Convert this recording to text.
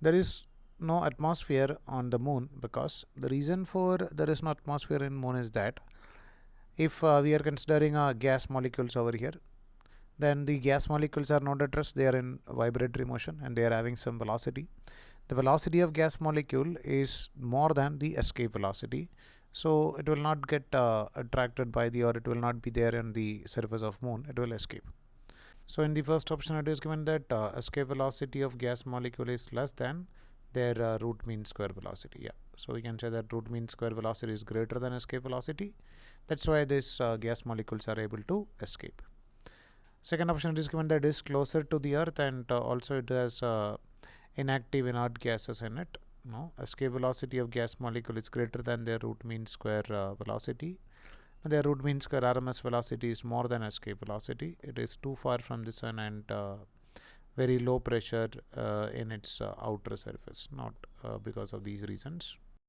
There is no atmosphere on the moon, because the reason for there is no atmosphere in moon is that if we are considering gas molecules over here, then the gas molecules are not at rest, they are in vibratory motion and they are having some velocity. The velocity of gas molecule is more than the escape velocity, so it will not get attracted by the, or it will not be there on the surface of moon, it will escape. So in the first option it is given that escape velocity of gas molecule is less than their root mean square velocity. Yeah, so we can say that root mean square velocity is greater than escape velocity. That's why these gas molecules are able to escape. Second option, it is given that it is closer to the earth, and also it has inactive inert gases in it. No, escape velocity of gas molecule is greater than their root mean square velocity. Their root mean square RMS velocity is more than escape velocity. It is too far from the sun and very low pressure in its outer surface, not because of these reasons.